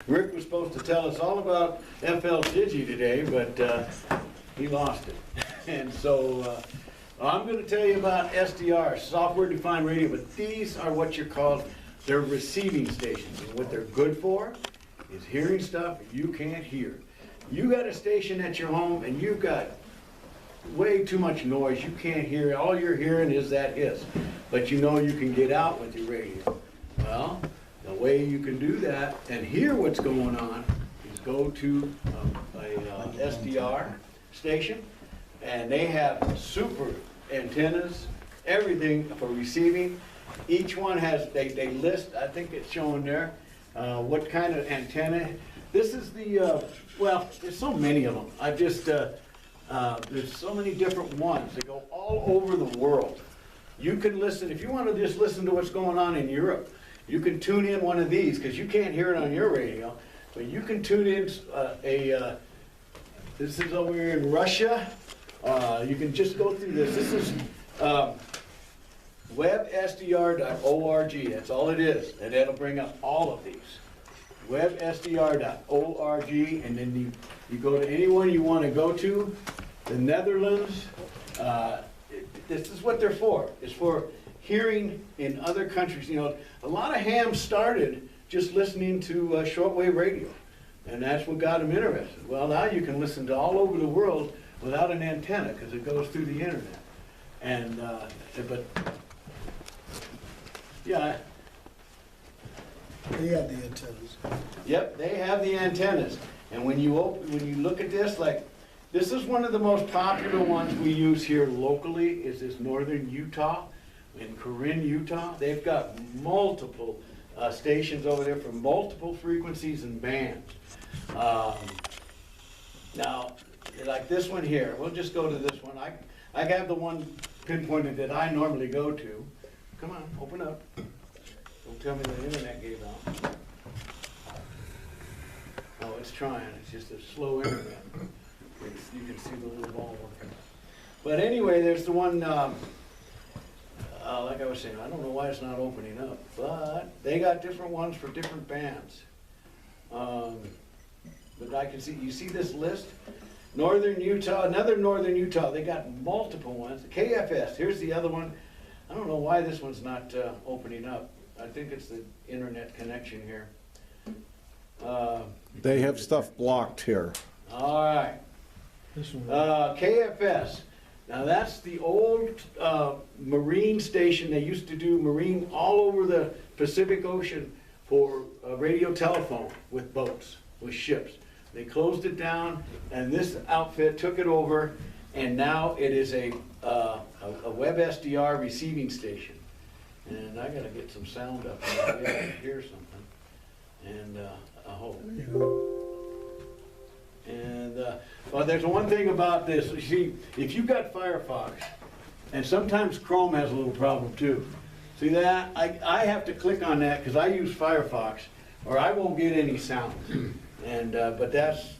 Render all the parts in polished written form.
Rick was supposed to tell us all about FL Digi today, but he lost it. And so I'm going to tell you about SDR, software defined radio, but these are what you're called, they're receiving stations. And what they're good for is hearing stuff you can't hear. You got a station at your home and you've got way too much noise. You can't hear it. All you're hearing is that hiss. But you know you can get out with your radio. Well, the way you can do that and hear what's going on is go to a SDR station, and they have super antennas, everything for receiving. Each one has, they list, I think it's showing there, what kind of antenna. This is the, well, there's so many of them. I've just, there's so many different ones. They go all over the world. You can listen, if you want to just listen to what's going on in Europe, you can tune in one of these, because you can't hear it on your radio, but you can tune in this is over here in Russia. You can just go through this. This is websdr.org. That's all it is, and that'll bring up all of these. websdr.org, and then you go to anyone you want to go to. The Netherlands, this is what they're for. It's for hearing in other countries. You know, a lot of hams started just listening to shortwave radio, and that's what got them interested. Well, now you can listen to all over the world without an antenna because it goes through the internet. And but yeah. They have the antennas. Yep, they have the antennas. And when you look at this, like, this is one of the most popular ones we use here locally, is this northern Utah, in Corinne, Utah. They've got multiple stations over there for multiple frequencies and bands. Now, like this one here, we'll just go to this one. I have the one pinpointed that I normally go to. Come on, open up. Don't tell me the internet gave out. Oh, it's trying. It's just a slow internet. You can see the little ball working. But anyway, there's the one, like I was saying, I don't know why it's not opening up, but they got different ones for different bands. But I can see, you see this list? Northern Utah, another Northern Utah, they got multiple ones. KFS, here's the other one. I don't know why this one's not opening up. I think it's the internet connection here. They have stuff blocked here. All right. This one. KFS. Now that's the old marine station. They used to do marine all over the Pacific Ocean for radio telephone with boats, with ships. They closed it down, and this outfit took it over, and now it is a web SDR receiving station. And I gotta get some sound up here. I gotta hear something. And I hope. And well, there's one thing about this. You see, if you've got Firefox, and sometimes Chrome has a little problem too. See that? I have to click on that because I use Firefox, or I won't get any sound. And but that's,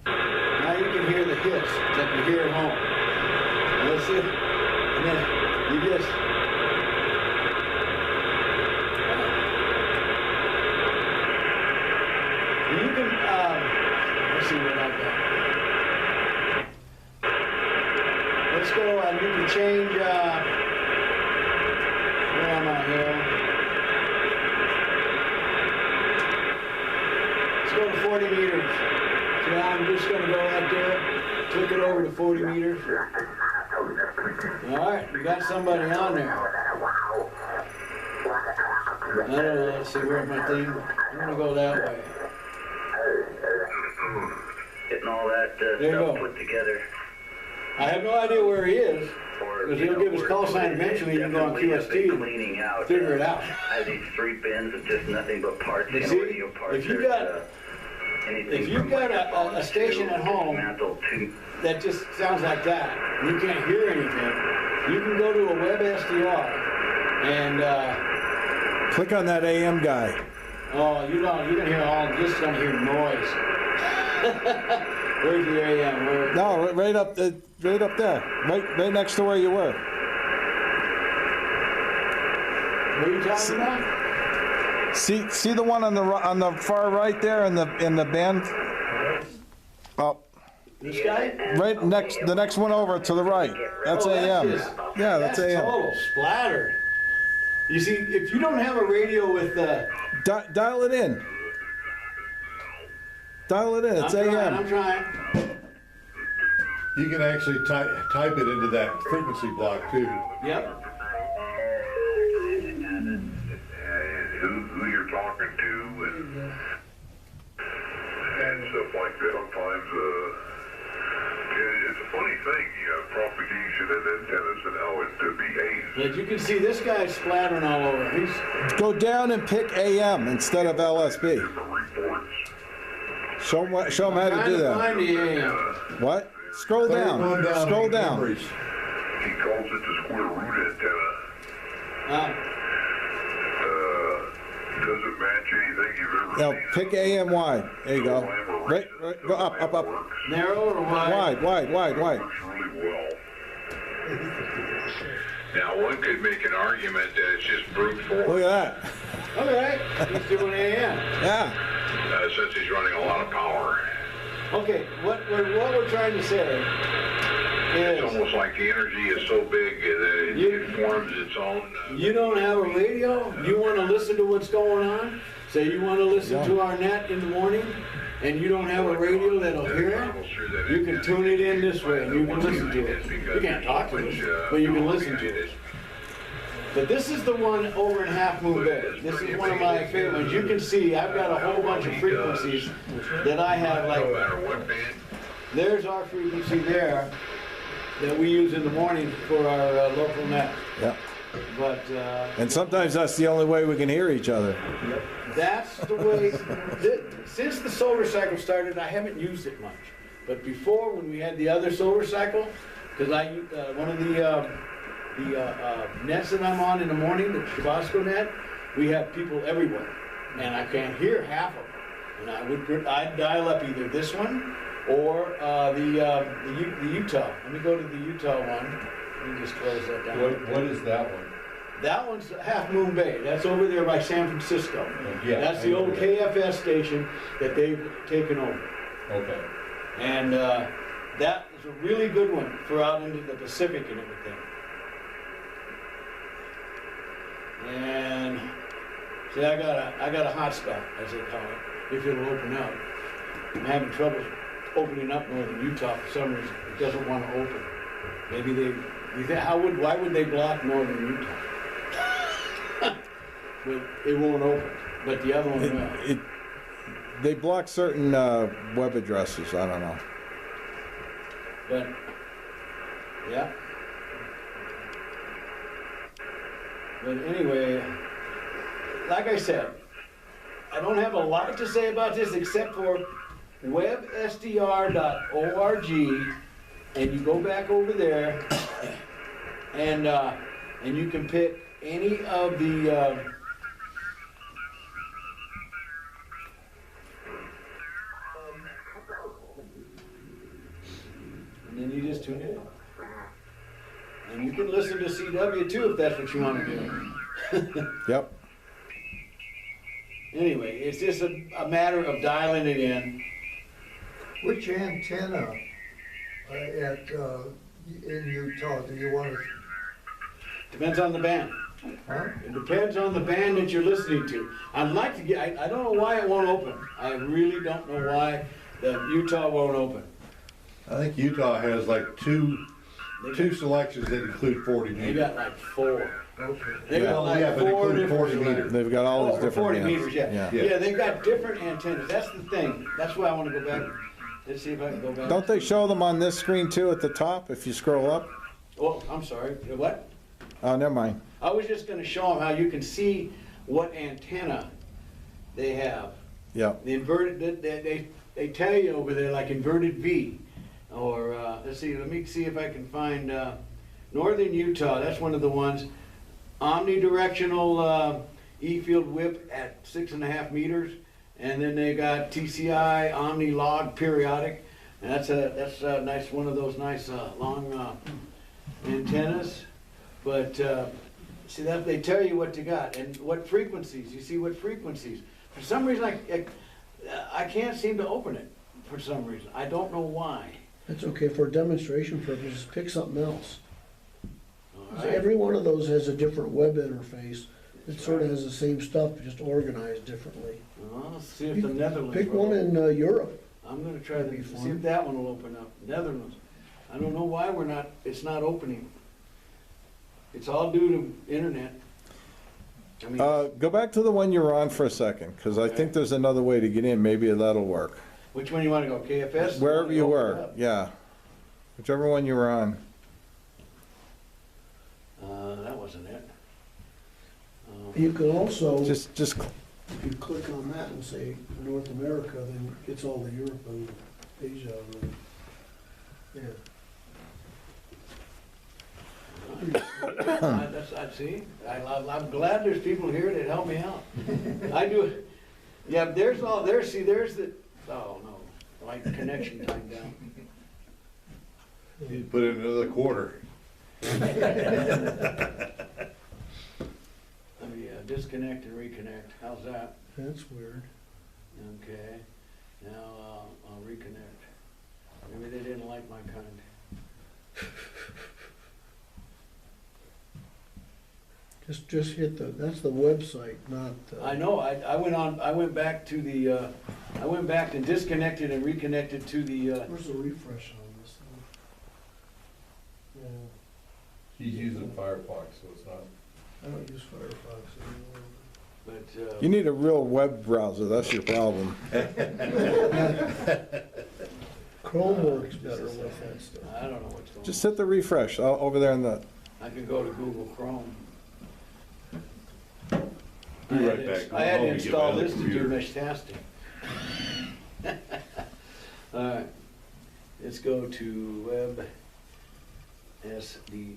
now you can hear the hits that you hear at home. And let's see. And then you just. You can, let's see what I've got. Let's go, you can change, where am I here? Let's go to 40 meters. So I'm just gonna go right there, click it over to 40 meters. All right, we got somebody on there. I don't know, let's see, where's my thing? I'm gonna go that way. Getting all that There you stuff go. put together. I have no idea where he is, Or, because you he'll know, give his call sign eventually. You can go on definitely have been QST cleaning out, and figure it out. I have these 3 bins of just nothing but parts, You you know, see, radio parts. if you There's, got- anything if you've from got microphones a station to at home mantle to that just sounds like that, and you can't hear anything, you can go to a web SDR and, Click on that AM guy. oh, you're gonna hear just gonna hear noise. Where's the AM? Where? No, right up there, right next to where you were. What are you talking about? See the one on the far right there in the band? Oh, This guy? right the next one over to the right. That's Oh, AM. his- Yeah, that's AM. total splatter. You see, if you don't have a radio with Dial it in. Dial it in. It's I'm AM. trying. You can actually type it into that frequency block too. Yep. Who you're talking to and stuff like that. Sometimes, it's a funny thing, propagation and antennas and how it behaves. But you can see this guy's splattering all over. He's Go down and pick AM instead of LSB. Different reports. Show them how to trying do to that. find the AM. What? Scroll Third down. one down. Scroll down. Memories. He calls it the square root antenna. Doesn't match anything you've ever Now seen. pick AM wide. There you go. Right. Go up. Narrow or wide? Wide. Works really well. Now, one could make an argument that it's just brute force, Look at that. Okay, he's doing AM. Yeah. Since he's running a lot of power. Okay, what we're trying to say It's is almost like the energy is so big that it forms its own. you don't have a radio, you want to listen to what's going on, say you want to listen to our net in the morning, and you don't have a radio that'll hear it, you can tune it in this way and you can listen to it. You can't talk to it, but you can listen to it. But this is the one over in Half Moon Bay. This is one of my favorite ones. You can see I've got a whole bunch of frequencies that I have, No like, matter what band. there's our frequency there that we use in the morning for our local net. Yeah. But And sometimes that's the only way we can hear each other. that's the way, since the solar cycle started, I haven't used it much. But before, when we had the other solar cycle, because one of the nets that I'm on in the morning, the Tabasco net, we have people everywhere, and I can't hear half of them. And I'd dial up either this one or the Utah. Let me go to the Utah one. Let me just close that down. What is that one? That one's Half Moon Bay. That's over there by San Francisco. Yeah, That's I the know old that. KFS station that they've taken over. Okay. And that is a really good one for out into the Pacific and everything. And see, I got a hot spot, as they call it, if it'll open up. I'm having trouble opening up northern Utah for some reason. It doesn't want to open. Maybe why would they block northern Utah? But it won't open. But the other one will. They block certain web addresses. I don't know. But yeah. But anyway, like I said, I don't have a lot to say about this except for websdr.org, and you go back over there, and you can pick any of the and then you just tune in. And you can listen to CW too if that's what you want to do. Yep. Anyway, it's just a matter of dialing it in. Which antenna in Utah do you want to, Depends on the band. huh? It depends on the band that you're listening to. I'd like to get, I don't know why it won't open. I really don't know why the Utah won't open. I think Utah has like two selections that include 40 They meters. got like four. Okay. They got like Yeah, but four include different 40 meters. They've got all these different 40 bands. meters, yeah. Yeah. Yeah, they've got different antennas. That's the thing. That's why I want to go back. Let's see if I can go back. Don't they show them on this screen too at the top if you scroll up? Oh, I'm sorry. What? Oh, never mind. I was just going to show them how you can see what antenna they have. Yep. The inverted, they tell you over there like inverted V. Or, let me see if I can find, northern Utah, that's one of the ones. Omnidirectional E-field whip at 6.5 meters. And then they got TCI, omni-log periodic. And that's a nice, one of those nice long antennas. But See, that, they tell you what you got and what frequencies, you see what frequencies. For some reason, I can't seem to open it, for some reason. I don't know why. That's okay, for demonstration purposes, pick something else. All 'Cause right. every one of those has a different web interface. It sort of has the same stuff, just organized differently. Well, let's see if the Netherlands. Pick will one open. in Europe. I'm gonna try That'd to be see fun. if that one will open up. Netherlands. I don't know why it's not opening. It's all due to internet. I mean, Go back to the one you were on for a second, because I think there's another way to get in, maybe that'll work. which one you wanna go, KFS? Wherever you Open it were, up. yeah. Whichever one you were on. That wasn't it. You can also, Just, if you click on that and say North America, then it's all the Europe and Asia. And, yeah. See, I'm glad there's people here that help me out. I do, yeah, there's the, oh no, my connection timed down. You put in another quarter. Let me disconnect and reconnect, how's that? That's weird. Okay, now I'll reconnect. Maybe they didn't like my kind. Just hit that's the website, not. I know, I went back to the, I went back and disconnected and reconnected to the, Where's the refresh on this thing? Yeah, He's using Firefox, so it's not. I don't use Firefox anymore. but, you need a real web browser, that's your problem. Chrome works better with that stuff. I don't know what's going on. Just hit the refresh, over there in the, I can go to Google Chrome. Be right back. I had to I'll get my install other this to do computer. mesh testing. All right, let's go to web SDR.org.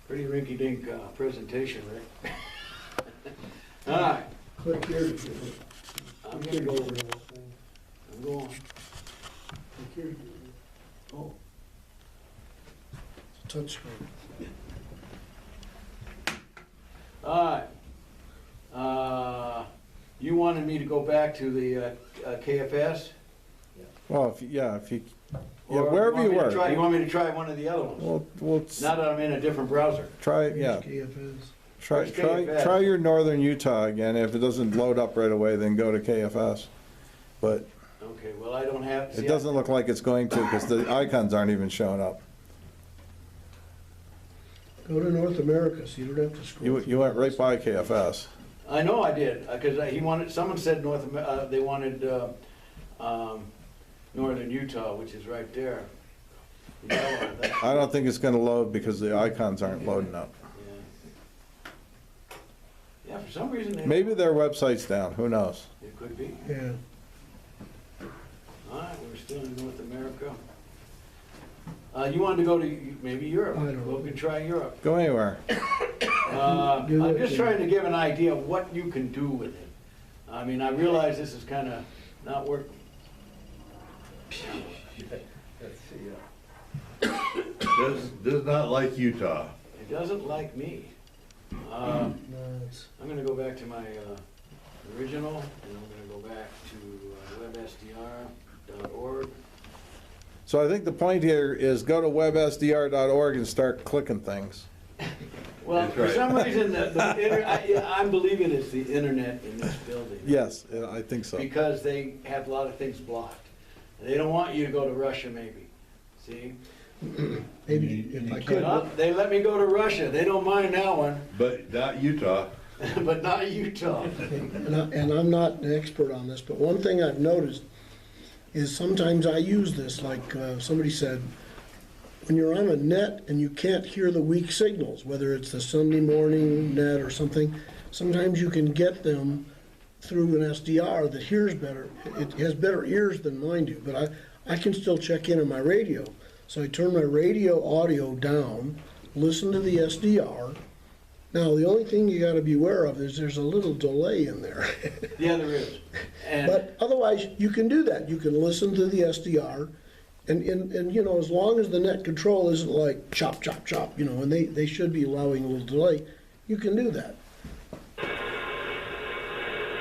Pretty rinky-dink presentation, Rick. All right, Click here to do it. I'm Click gonna here go, to do the whole thing. I'm going. Click here to do it. Oh. It's a touchscreen. All right. You wanted me to go back to the KFS? well, if you, yeah, Or wherever you want me to were. You want me to try one of the other ones? We'll Now that I'm in a different browser. try, yeah, KFS. Where's KFS? try your Northern Utah again. If it doesn't load up right away, then go to KFS. But Okay, well, I don't have. it doesn't look like it's going to, because the icons aren't even showing up. Go to North America, so you don't have to scroll. You went right by KFS. I know I did, because someone said they wanted Northern Utah, which is right there. You know, that- I don't think it's gonna load because the icons aren't loading up. Yeah, for some reason. Maybe their website's down, who knows? It could be. Yeah. All right, we're still in North America. You wanted to go to maybe Europe. I don't know. We can try Europe. Go anywhere. I'm just trying to give an idea of what you can do with it. I mean, I realize this is kind of not working. Let's see. Does not like Utah. It doesn't like me. No, it's, I'm gonna go back to my original, and I'm gonna go back to websdr.org. So I think the point here is go to websdr.org and start clicking things. Well, That's for right. some reason, I'm believing it's the internet in this building. Yes, I think so. Because they have a lot of things blocked. They don't want you to go to Russia, maybe. See? maybe if I could. Well, they let me go to Russia. They don't mind that one, But not Utah. but not Utah. And I'm not an expert on this, but one thing I've noticed is sometimes I use this, like somebody said, when you're on a net and you can't hear the weak signals, whether it's the Sunday morning net or something, sometimes you can get them through an SDR that hears better. It has better ears than mine do, but I can still check in on my radio. So I turn my radio audio down, listen to the SDR. Now, the only thing you gotta be aware of is there's a little delay in there. Yeah, there is. And But otherwise, you can do that. You can listen to the SDR And, you know, as long as the net control isn't like chop, chop, chop, you know, and they should be allowing a little delay, you can do that.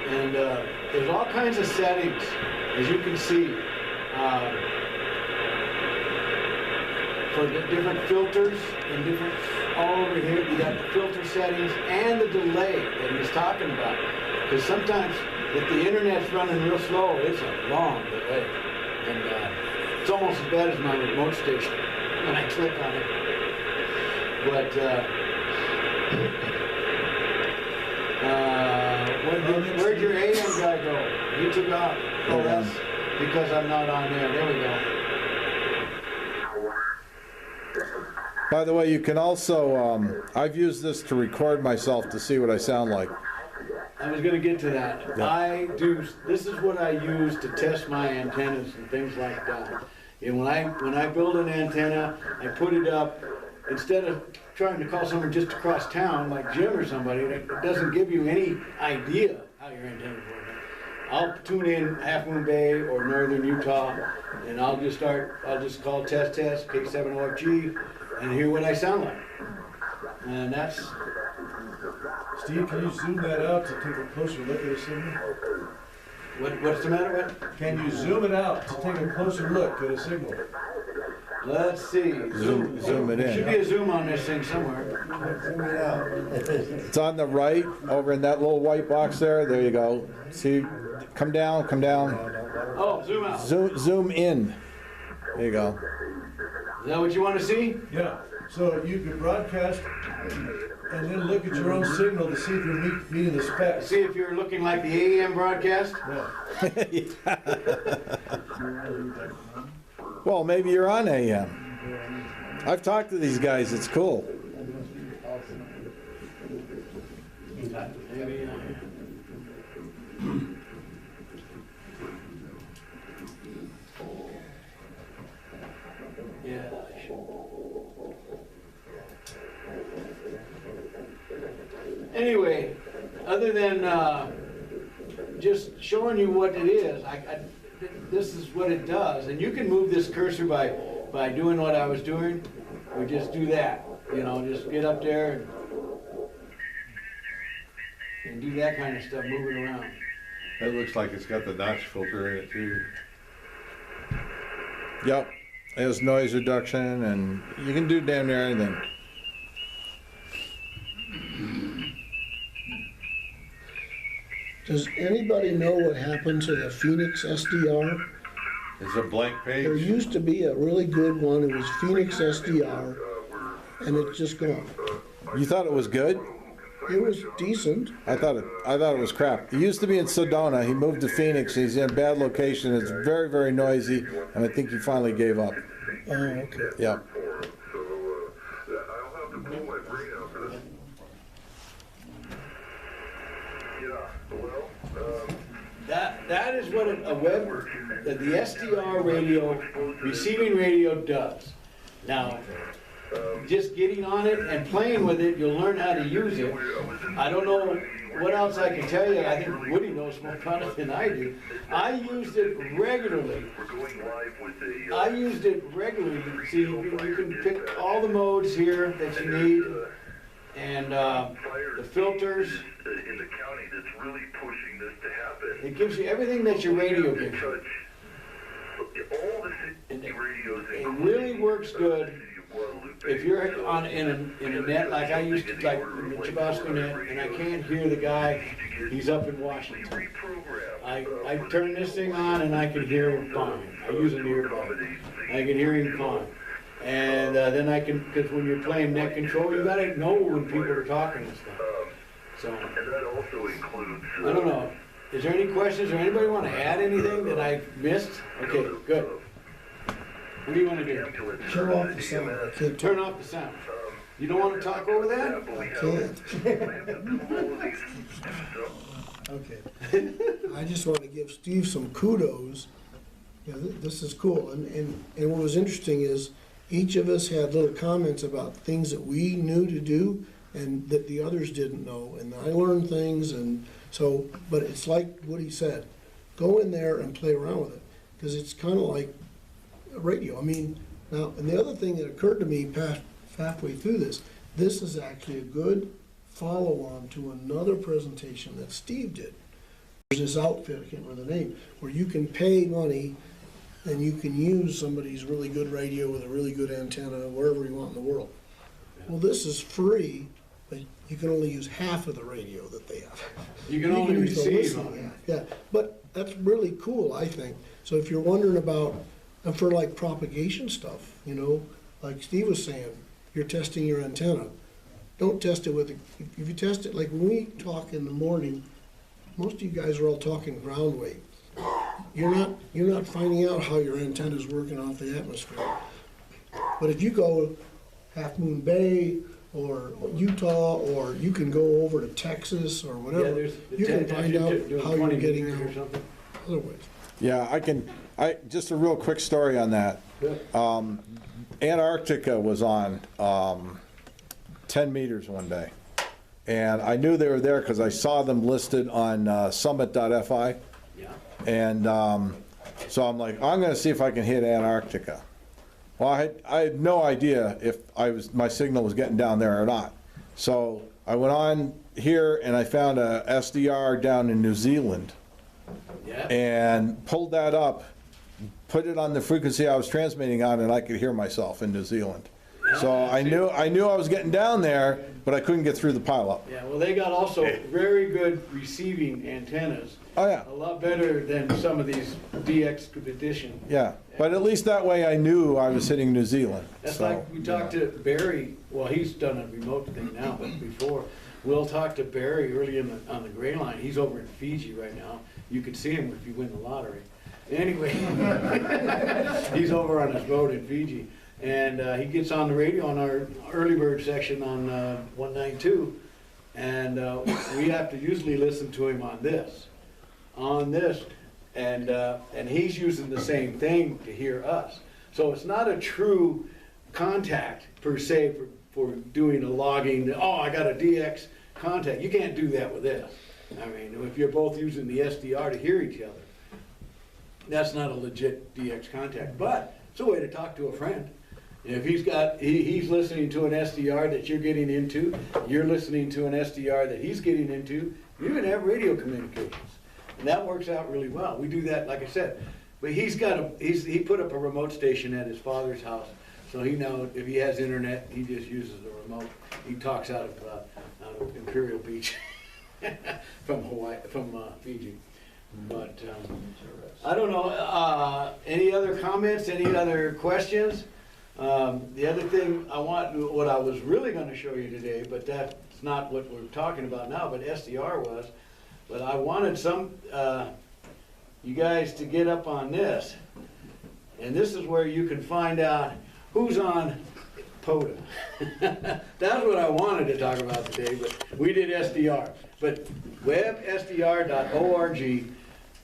And there's all kinds of settings, as you can see, for the different filters and different, all over here, you got the filter settings and the delay that he's talking about. Because sometimes if the internet's running real slow, it's a long delay. And it's almost as bad as my remote station when I click on it. But where'd your AM guy go? He took off. Oh, that's because I'm not on there. There we go. By the way, you can also, I've used this to record myself to see what I sound like. I was gonna get to that. Yeah. This is what I use to test my antennas and things like that. And when I build an antenna, I put it up, instead of trying to call someone just across town, like Jim or somebody, that doesn't give you any idea how your antenna's working. I'll tune in Half Moon Bay or Northern Utah, and I'll just call test, K7OFG, and hear what I sound like. And that's, Steve, can you zoom that out to take a closer look at a signal? what's the matter with? Can you zoom it out to take a closer look at a signal? Let's see. Zoom it in. Should be a zoom on this thing somewhere. Zoom it out. It's on the right, over in that little white box there. There you go. See, come down, come down. Oh, zoom out. Zoom in. There you go. Is that what you want to see? Yeah, so you could broadcast and then look at your own signal to see if you're meeting the specs. See if you're looking like the AM broadcast? Yeah. Well, maybe you're on AM. I've talked to these guys. It's cool. Maybe, yeah. Anyway, other than just showing you what it is, this is what it does, and you can move this cursor by doing what I was doing. We just do that, you know, just get up there and do that kind of stuff, move it around. That looks like it's got the notch filter in it too. Yep. There's noise reduction, and you can do damn near anything. Does anybody know what happened to the Phoenix SDR? It's a blank There page. used to be a really good one, it was Phoenix SDR, and it's just gone. You thought it was good? It was decent. I thought it was crap. He used to be in Sedona. He moved to Phoenix. He's in a bad location. It's very, very noisy, and I think he finally gave up. Oh, okay. Yeah. I'll have to pull my brain out for this. Yeah, well, That is what the SDR radio, receiving radio does. Now, just getting on it and playing with it, you'll learn how to use it. I don't know what else I can tell you. I think Woody knows more about it than I do. I used it regularly. See, you can pick all the modes here that you need, and the filters. in the county that's really pushing this to happen. It gives you everything that your radio gives you. All the city radios. It really works good if you're in a net like I used to, like in the Chabasco net, and I can't hear the guy. He's up in Washington. I turn this thing on and I can hear him fine. I use an earbud. I can hear him fine. And then I can, because when you're playing net control, you gotta know when people are talking and stuff. So, And that also includes. I don't know. Is there any questions, or anybody want to add anything that I missed? Okay, good. What do you want to do? Turn off the sound. I can't Turn talk. off the sound. You don't want to talk over that? I can't. Okay. I just want to give Steve some kudos. Yeah, this is cool. And what was interesting is each of us had little comments about things that we knew to do and that the others didn't know. And I learned things, and so, but it's like what he said. Go in there and play around with it. Because it's kind of like radio. I mean, now, and the other thing that occurred to me halfway through this is actually a good follow-on to another presentation that Steve did. There's this outfit, I can't remember the name, where you can pay money and you can use somebody's really good radio with a really good antenna wherever you want in the world. Well, this is free, but you can only use half of the radio that they have. You can only use the receive listening, on yeah, but that's really cool, I think. So if you're wondering about, and for like propagation stuff, you know, like Steve was saying, you're testing your antenna. Don't test it with, if you test it, like when we talk in the morning, most of you guys are all talking ground wave. You're not finding out how your antenna's working off the atmosphere. But if you go Half Moon Bay or Utah, or you can go over to Texas or Yeah, whatever, there's. you can find out doing how 20 you're getting meters or out something. other ways. Yeah, just a real quick story on that. Antarctica was on 10 meters one day. And I knew they were there because I saw them listed on summit.fi. Yeah. And so I'm like, I'm going to see if I can hit Antarctica. Well, I had no idea if my signal was getting down there or not. So I went on here and I found a SDR down in New Zealand Yeah. and pulled that up, put it on the frequency I was transmitting on, and I could hear myself in New Zealand. So I knew I was getting down there, but I couldn't get through the pileup. Yeah, well, they got also very good receiving antennas. Oh, yeah. A lot better than some of these DX competition. Yeah, but at least that way I knew I was hitting New Zealand. That's So, like we talked to Barry, well, he's done a remote thing now, but before, we'll talk to Barry early on the gray line. He's over in Fiji right now. You could see him if you win the lottery. Anyway, he's over on his boat in Fiji. And he gets on the radio on our early bird section on 192. And we have to usually listen to him on this. And he's using the same thing to hear us. So it's not a true contact per se for doing a logging. Oh, I got a DX contact. You can't do that with this. I mean, if you're both using the SDR to hear each other, that's not a legit DX contact. But it's a way to talk to a friend. If he's listening to an SDR that you're getting into, you're listening to an SDR that he's getting into, you can have radio communications. And that works out really well. We do that, like I said. But he put up a remote station at his father's house. So he knows if he has internet, he just uses the remote. He talks out of Imperial Beach from Fiji. But I don't know, any other comments, any other questions? The other thing what I was really gonna show you today, but that's not what we're talking about now, but SDR was, but I wanted you guys to get up on this. And this is where you can find out who's on POTA. That's what I wanted to talk about today, but we did SDR. But websdr.org,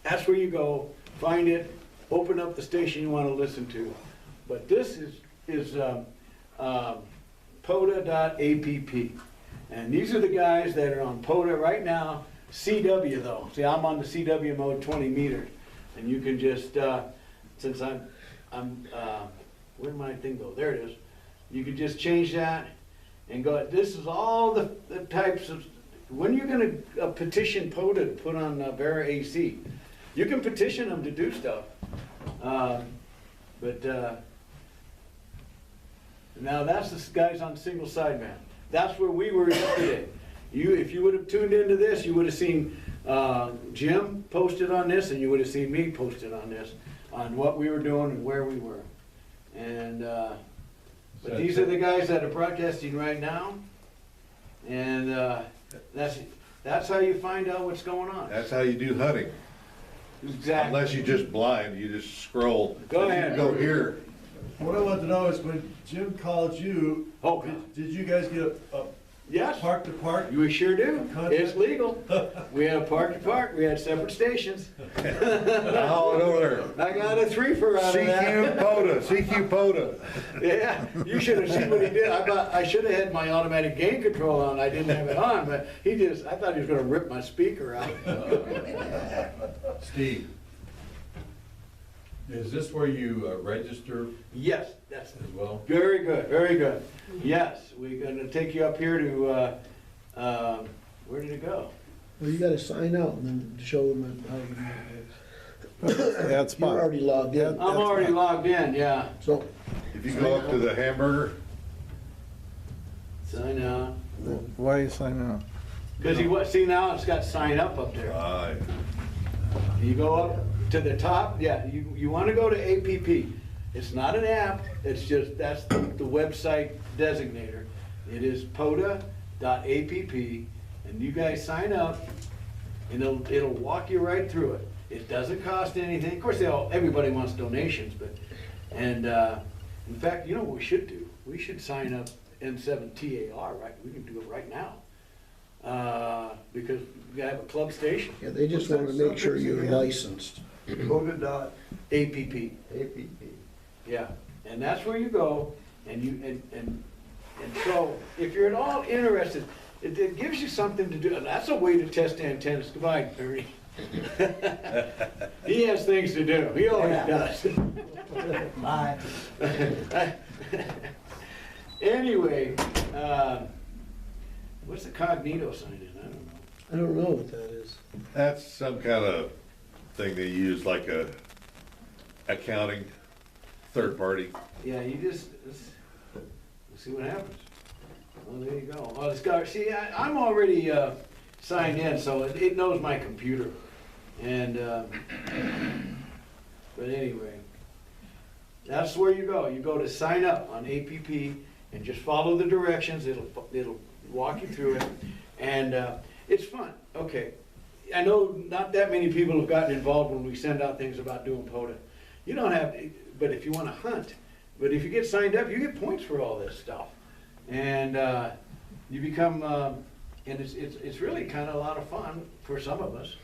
that's where you go, find it, open up the station you wanna listen to. But this is POTA.app. And these are the guys that are on POTA right now. CW though. See, I'm on the CW mode 20 meters. And you can just, since where'd my thing go? There it is. You can just change that and go, this is all the types of, when you're gonna petition POTA to put on Varac AC, you can petition them to do stuff. Now that's the guys on single sideband. That's where we were yesterday. If you would have tuned into this, you would have seen Jim posted on this, and you would have seen me posted on this, on what we were doing and where we were. And but these are the guys that are broadcasting right now, and that's how you find out what's going on. That's how you do hunting. Exactly. Unless you just blind, you just scroll. Go ahead. Go here. What I want to know is when Jim called you, Oh, did you guys get a yes. park to park? We sure do. Contact? It's legal. We had park to park. We had separate stations. I'll haul it over I got a threefer out there. of that. CQ POTA. Yeah, you should have seen what he did. I should have had my automatic gain control on. I didn't have it on, but I thought he was going to rip my speaker out. Steve. Is this where you register Yes, that's as well? very good, very good. Yes, we're gonna take you up here to, where did it go? Well, you gotta sign out and then show them how you do it. That's You're fine. already logged in. I'm already logged in, yeah. So, If you go up to the hamburger, Sign out. Why are you signing up? Because see now, it's got sign up there. aye. You go up to the top, yeah, you want to go to APP. It's not an app, it's just, that's the website designator. It is POTA.app, and you guys sign up, and it'll walk you right through it. It doesn't cost anything. Of course, everybody wants donations, but, and, in fact, you know what we should do? We should sign up N7TAR, right? We can do it right now. Because we have a club station. yeah, they just wanna make sure you're licensed. POTA.app. APP. Yeah, and that's where you go, and and so, if you're at all interested, it gives you something to do, and that's a way to test antennas. Goodbye, Ernie. He has things to do, he always does. Bye. Anyway, what's the cognito sign in? I don't know. I don't know what that is. That's some kind of thing they use, like a accounting, third party. Yeah, you just, let's see what happens. Well, there you go. Oh, it's got, see, I'm already signed in, so it knows my computer. And, but anyway, that's where you go. You go to sign up on APP and just follow the directions. It'll walk you through it. And it's fun. Okay. I know not that many people have gotten involved when we send out things about doing POTA. You don't have, but if you want to hunt, but if you get signed up, you get points for all this stuff. And you become, and it's really kind of a lot of fun for some of us.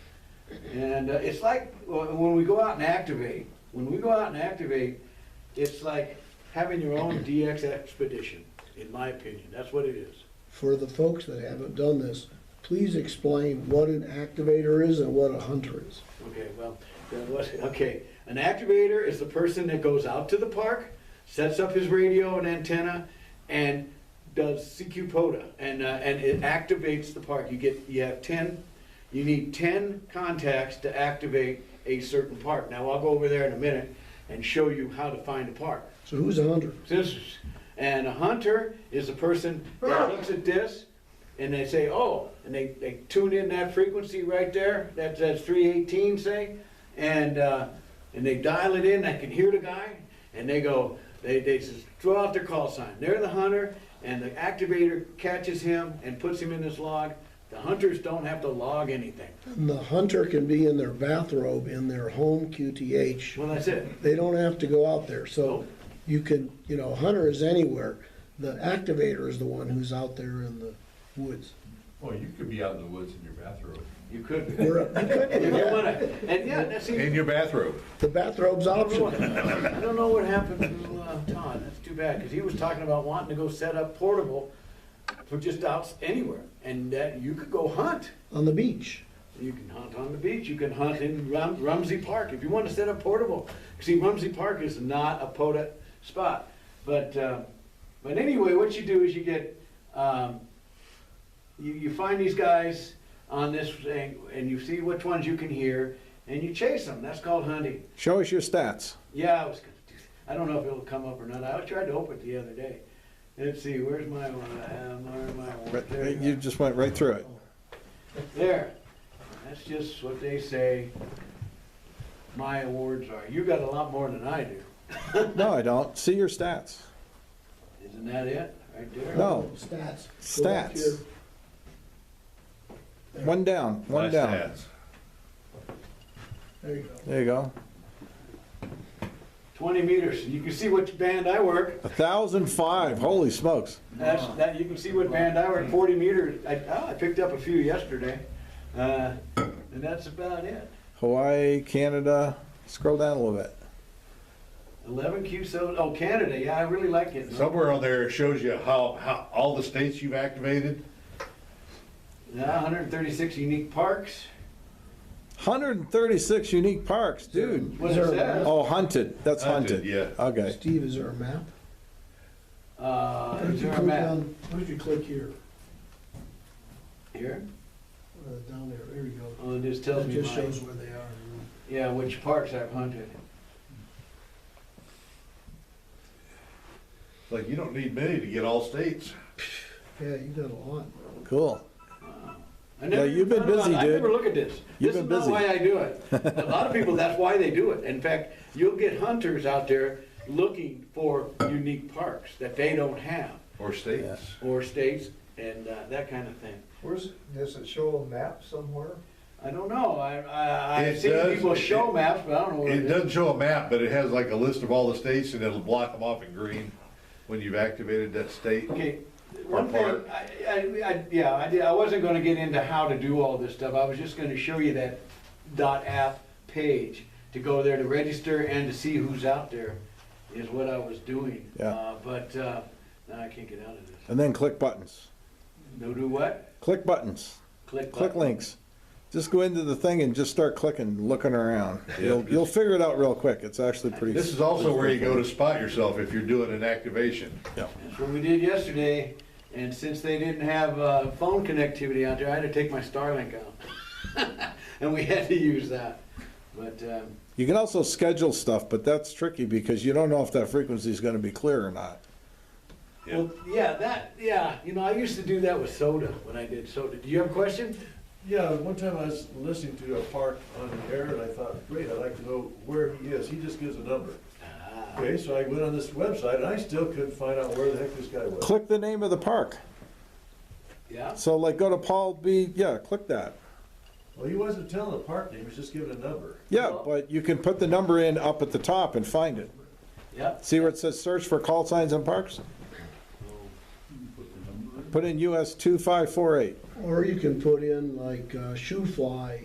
And it's like when we go out and activate, it's like having your own DX expedition, in my opinion. That's what it is. For the folks that haven't done this, please explain what an activator is and what a hunter is. Okay, well, okay, an activator is the person that goes out to the park, sets up his radio and antenna, and does CQ POTA, and it activates the park. You need 10 contacts to activate a certain park. Now, I'll go over there in a minute and show you how to find a park. So who's a hunter? And a hunter is a person that looks at this, and they say, oh, and they tune in that frequency right there, that's 318, say, and they dial it in, they can hear the guy, and they go, they just throw out their call sign. They're the hunter, and the activator catches him and puts him in this log. The hunters don't have to log anything. And the hunter can be in their bathrobe in their home QTH. Well, that's it. They don't have to go out there. So you can, a hunter is anywhere. The activator is the one who's out there in the woods. Well, you could be out in the woods in your bathrobe. You could be. You could If do you that. wanna, and yeah, that's In your bathrobe. The bathrobe's optional. I don't know what happened to Todd, that's too bad, because he was talking about wanting to go set up portable for just out anywhere, and that you could go hunt. On the beach. You can hunt on the beach, you can hunt in Rumsey Park, if you want to set up portable. See, Rumsey Park is not a POTA spot, but anyway, what you do is you get, you find these guys on this thing, and you see which ones you can hear, and you chase them. That's called hunting. Show us your stats. Yeah, I was gonna do that. I don't know if it'll come up or not. I tried to open it the other day. Let's see, where's my one? Where's my one? There You just went right through it. There. That's just what they say my awards are. You got a lot more than I do. No, I don't. See your stats. Isn't that it? Right there? No, Stats. Go up stats. One down, one Nice down. stats. There you go. There you go. 20 meters. You can see which band I work. 1,005. Holy smokes. That you can see what band I work. 40 meters. I picked up a few yesterday, and that's about it. Hawaii, Canada. Scroll down a little bit. 11 QSO. Oh, Canada. Yeah, I really like it. Somewhere on there it shows you how all the states you've activated. Yeah, 136 unique parks. 136 unique parks, dude. What's Is there it a say? Oh, hunted, that's hunted. Hunted, yeah. Okay. Steve, is there a map? Is there a map? Where'd you click here? Here? Down there, there you go. Oh, it just tells It me just mine. shows where they are. Yeah, which parks I've hunted. Like, you don't need many to get all states. Yeah, you got a lot. Cool. I never Yeah, you've been thought about busy, it. I dude. never look at this. You've This been is not busy. why I do it. A lot of people, that's why they do it. In fact, you'll get hunters out there looking for unique parks that they don't have, Or states. or states, and that kind of thing. Does it show a map somewhere? I don't know. I've It seen does. people show maps, but I don't know what It doesn't show a map, but it has like a list of all the states, and it'll block them off in green when you've activated that state. Okay, Or one thing, park. I wasn't gonna get into how to do all this stuff. I was just gonna show you that .app page to go there to register and to see who's out there is what I was doing. Yeah. But now I can't get out of this. And then click buttons. No, do what? Click buttons. Click Click button. links. Just go into the thing and just start clicking, looking around. Yeah. You'll figure it out real quick. It's actually pretty. This is also where you go to spot yourself if you're doing an activation. That's what we did yesterday, and since they didn't have phone connectivity out there, I had to take my Starlink out. And we had to use that. But, You can also schedule stuff, but that's tricky because you don't know if that frequency is going to be clear or not. Yeah. well, I used to do that with soda, when I did soda. Do you have a question? Yeah, one time I was listening to a park on the air and I thought, great, I'd like to know where he is. He just gives a number. Okay, so I went on this website and I still couldn't find out where the heck this guy was. Click the name of the park. Yeah? So like go to Paul B. Yeah, click that. Well, he wasn't telling the park name, he was just giving a number. Yeah, but you can put the number in up at the top and find it. Yeah? See where it says search for call signs and parks? Put in US 2548. Or you can put in like shoe fly,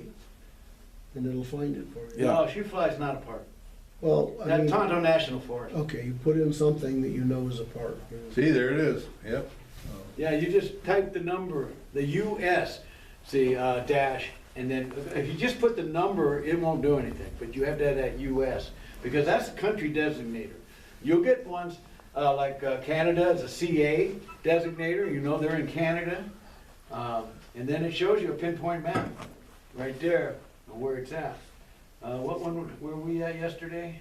and it'll find it for you. Yeah. No, Shoe Fly's not a park. Well, I That's mean, Tonto National Forest. okay, you put in something that you know is a park. See, there it is. Yep. Yeah, you just type the number, the US, see, dash, and then if you just put the number, it won't do anything, but you have to have that US, because that's the country designator. You'll get ones, like Canada is a CA designator, you know they're in Canada. And then it shows you a pinpoint map, right there, of where it's at. What one were we at yesterday?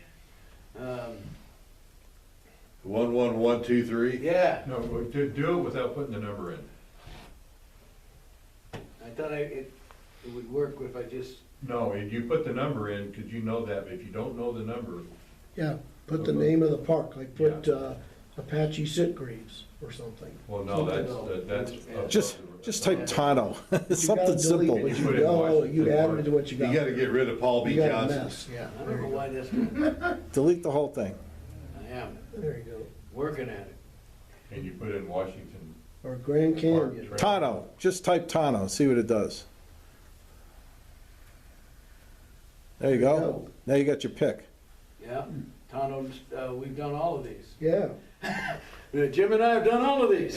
11123. Yeah, No, to do it without putting the number in. I thought it would work if I just, No, if you put the number in, because you know that, but if you don't know the number, Yeah, put the name of the park, like put Apache Sitgreaves or something. well, no, that's. Just type Tonto. You gotta Something delete simple. what Put you, in oh, Washington you added Park. to what you got. You gotta get rid of Paul B. You got a Johnson. mess, yeah. I There don't know you why go. this, Delete the whole thing. I am There you go. working at it. And you put in Washington. Or Grand Park Canyon. Trail. Tonto. Just type Tonto. See what it does. There you go. Now you got your pick. Yeah, Tonto, we've done all of these. Yeah, Jim and I have done all of these.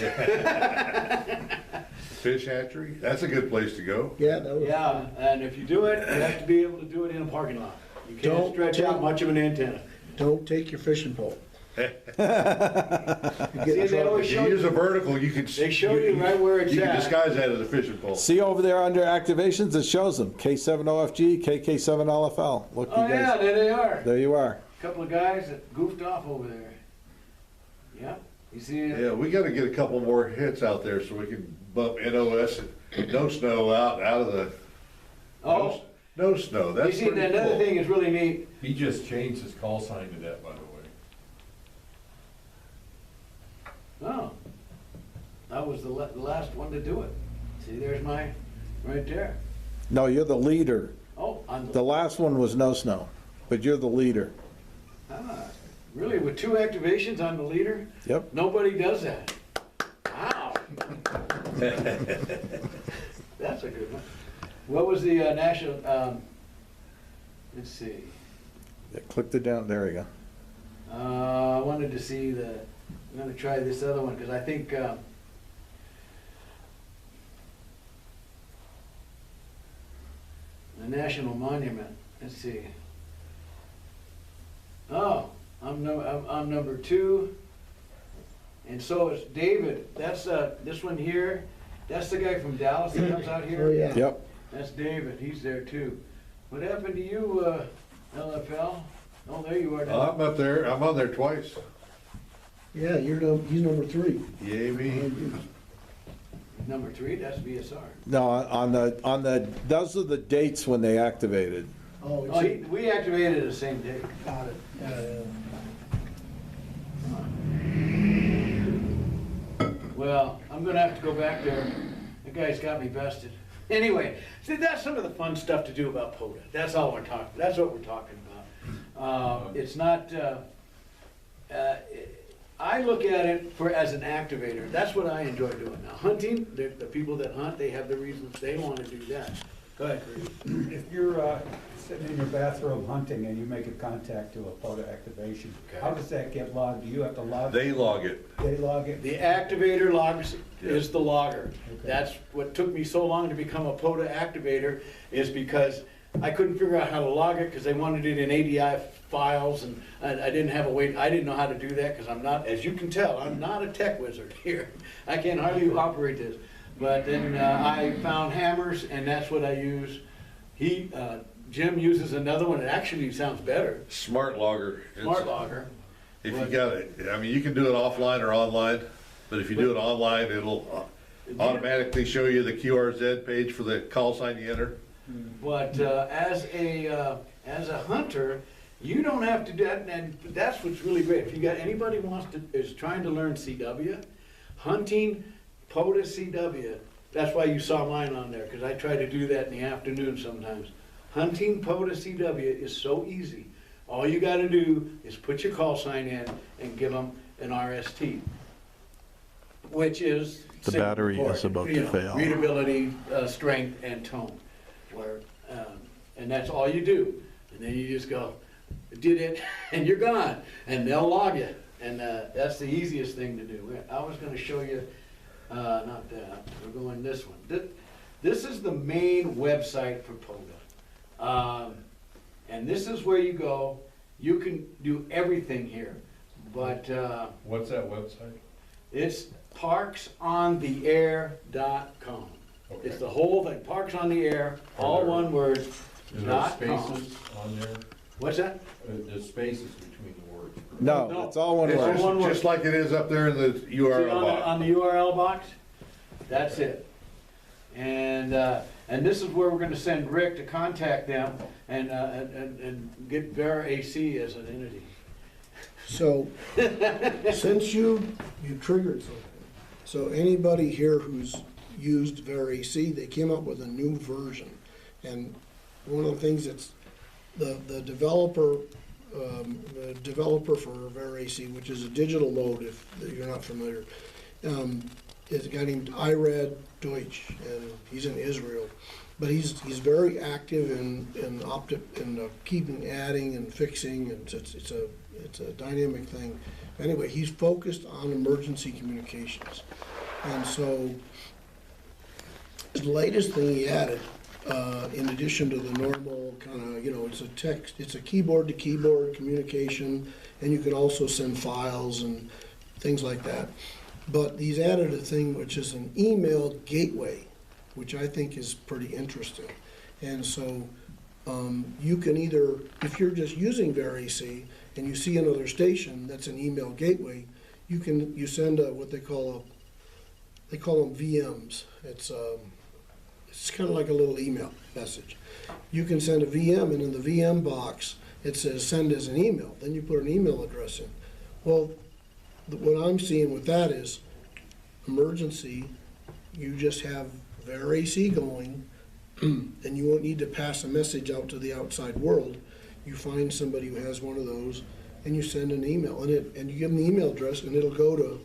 Fish hatchery, that's a good place to go. yeah, that was. Yeah, and if you do it, you have to be able to do it in a parking lot. You can't Don't stretch out take- much of an antenna. Don't take your fishing pole. You get See, in they trouble. always If you show use a you, vertical, you can. they show you right where it's You can at. disguise that as a fishing pole. See over there under activations, it shows them. K7OFG, KK7LFL. Look, you Oh, yeah, guys. there they are. There you are. Couple of guys that goofed off over there. Yeah, you see it? Yeah, we gotta get a couple more hits out there so we can bump NOS and no snow out of the, Oh, no snow, you that's see, pretty another cool. thing is really neat. He just changed his call sign to that, by the way. Oh, I was the last one to do it. See, there's my, right there. No, you're the leader. Oh, I'm The last one was no snow, but you're the leader. really, with 2 activations, I'm the leader? Yep. Nobody does that. Wow. That's a good one. What was the national, let's see. Yeah, click it down. There you go. I wanted to see I'm gonna try this other one, because I think, The national monument, let's see. Oh, I'm number 2. And so is David. That's, this one here, that's the guy from Dallas that comes out here? Oh, yeah. Yep. That's David, he's there too. What happened to you, LFL? Oh, there you are. I'm up there, I'm on there twice. Yeah, he's number 3. Yay me. Number 3, that's VSR. No, on the, those are the dates when they activated. Oh, Oh, we activated the same day. got it. Well, I'm gonna have to go back there. The guy's got me bested. Anyway, see, that's some of the fun stuff to do about POTA. That's all we're talking, that's what we're talking about. It's not, I look at it as an activator. That's what I enjoy doing. Now, hunting, the people that hunt, they have the reasons they wanna do that. Go ahead, Chris. If you're sitting in your bathrobe hunting and you make a contact to a POTA activation, Okay. how does that get logged? Do you have to log? They log it. They log it? The activator logs is the logger. Okay. That's what took me so long to become a POTA activator, is because I couldn't figure out how to log it because they wanted it in ADI files, and I didn't have a way, I didn't know how to do that because I'm not, as you can tell, I'm not a tech wizard here. I can hardly operate this. But then I found hammers, and that's what I use. Jim uses another one, it actually sounds better, Smart logger. Smart Logger. If you got it, I mean, you can do it offline or online, but if you do it online, it'll automatically show you the QRZ page for the call sign you enter. But as a hunter, you don't have to do that, and that's what's really great. If you got anybody is trying to learn CW, hunting POTA CW, that's why you saw mine on there, because I try to do that in the afternoon sometimes. Hunting POTA CW is so easy. All you got to do is put your call sign in and give them an RST, which is The battery is about to fail. Readability, strength, and tone. And that's all you do. And then you just go, did it, and you're gone, and they'll log it. And that's the easiest thing to do. I was going to show you, not that. We're going this one. This is the main website for POTA. And this is where you go. You can do everything here, but What's that website? it's parksontheair.com. Okay. It's the whole thing, Parks on the Air, all one word, Is there .com. spaces on there? What's that? There's spaces between the words. No, it's all one It's word. all one word. Just like it is up there in the See URL on box. the URL box? That's it. And this is where we're gonna send Rick to contact them and get Verac as an entity. So, since you triggered something, so anybody here who's used Verac, they came up with a new version. And one of the things that's, the developer for Verac, which is a digital mode if you're not familiar, is a guy named Irad Deutsch, and he's in Israel. But he's very active in keeping adding and fixing, and it's a dynamic thing. Anyway, he's focused on emergency communications, and so the latest thing he added, in addition to the normal kind of, it's a text, it's a keyboard to keyboard communication, and you can also send files and things like that. But he's added a thing which is an email gateway, which I think is pretty interesting. And so you can either, if you're just using Verac and you see another station that's an email gateway, you send what they call them VMs. It's kind of like a little email message. You can send a VM, and in the VM box it says send as an email. Then you put an email address in. Well, what I'm seeing with that is emergency. You just have Verac going, and you won't need to pass a message out to the outside world. You find somebody who has one of those, and you send an email, and you give them the email address, and it'll go to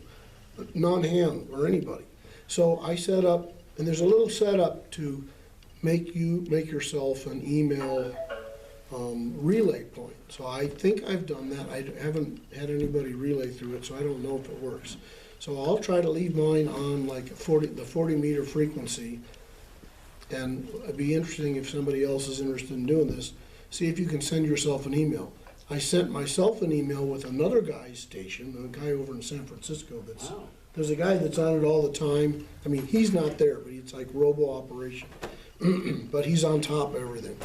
non-ham or anybody. So I set up, and there's a little setup to make yourself an email relay point. So I think I've done that. I haven't had anybody relay through it, so I don't know if it works. So I'll try to leave mine on like the 40 meter frequency, and it'd be interesting if somebody else is interested in doing this, see if you can send yourself an email. I sent myself an email with another guy's station, a guy over in San Francisco that's, Wow. there's a guy that's on it all the time. I mean, he's not there, but it's like robo operation. But he's on top of everything.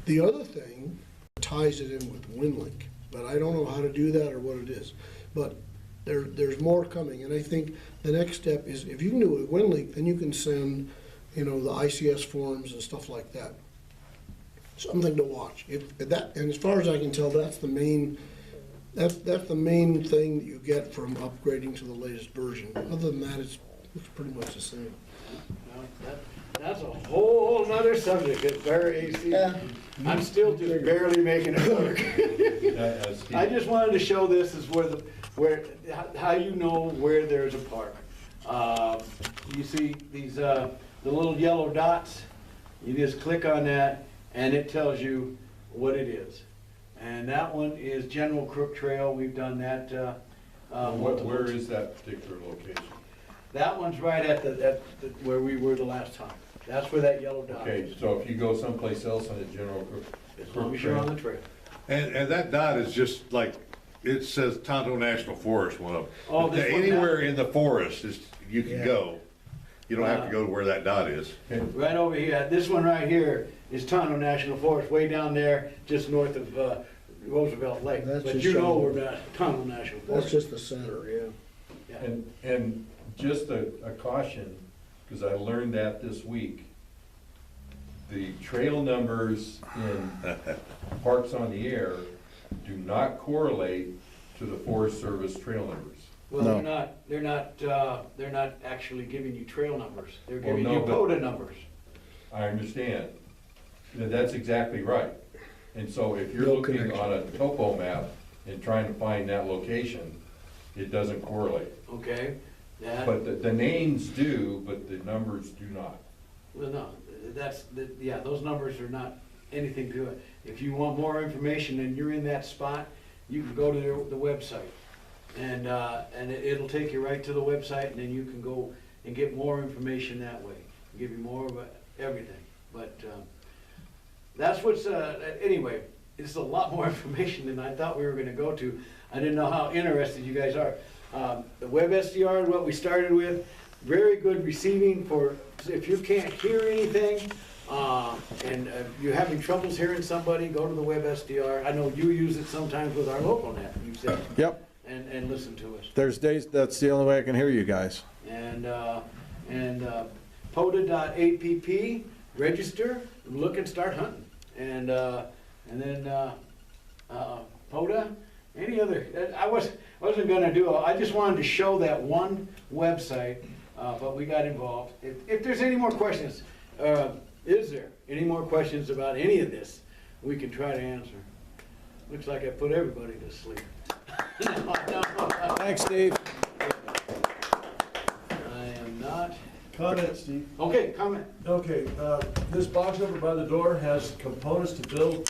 The other thing ties it in with WinLink, but I don't know how to do that or what it is. But there's more coming, and I think the next step is if you can do it with WinLink, then you can send, the ICS forms and stuff like that. Something to watch. And as far as I can tell, that's the main thing that you get from upgrading to the latest version. Other than that, it's pretty much the same. Well, that's a whole nother subject, it's very AC. I'm still just barely making it work. I just wanted to show this is how you know where there's a park. You see these, the little yellow dots, you just click on that and it tells you what it is. And that one is General Crook Trail, we've done that. Where is that particular location? That one's right at where we were the last time. That's where that yellow dot Okay, is. so if you go someplace else on the General Crook. As long as you're on the trail. And that dot is just like, it says Tonto National Forest, one of them. Oh, this one Anywhere now? in the forest you can go. You don't have to go to where that dot is. Right over here, this one right here is Tonto National Forest, way down there, just north of Roosevelt Lake. That's But just you know showing- we're not Tonto National That's Forest. just the center, yeah. Yeah. And just a caution, because I learned that this week. The trail numbers in Parks on the Air do not correlate to the Forest Service trail numbers. Well, No. they're not actually giving you trail numbers. They're Well, giving no, you but- POTA numbers. I understand. That's exactly right. And so if you're No looking connection. on a topo map and trying to find that location, it doesn't correlate. Okay? That, But the names do, but the numbers do not. well, no, yeah, those numbers are not anything to it. If you want more information and you're in that spot, you can go to the website. And it'll take you right to the website, and then you can go and get more information that way. Give you more of everything. But that's what's, anyway, it's a lot more information than I thought we were gonna go to. I didn't know how interested you guys are. The web SDR, what we started with, very good receiving for, if you can't hear anything, and you're having troubles hearing somebody, go to the web SDR. I know you use it sometimes with our local net, you said. Yep, And listen to us. there's days, that's the only way I can hear you guys. And POTA.app, register, look and start hunting. And then POTA, any other, I wasn't gonna do, I just wanted to show that one website, but we got involved. If there's any more questions, is there any more questions about any of this, we can try to answer. Looks like I put everybody to sleep. No. Thanks, Steve. I am not. Comment, Steve. Okay, comment. Okay, this box over by the door has components to build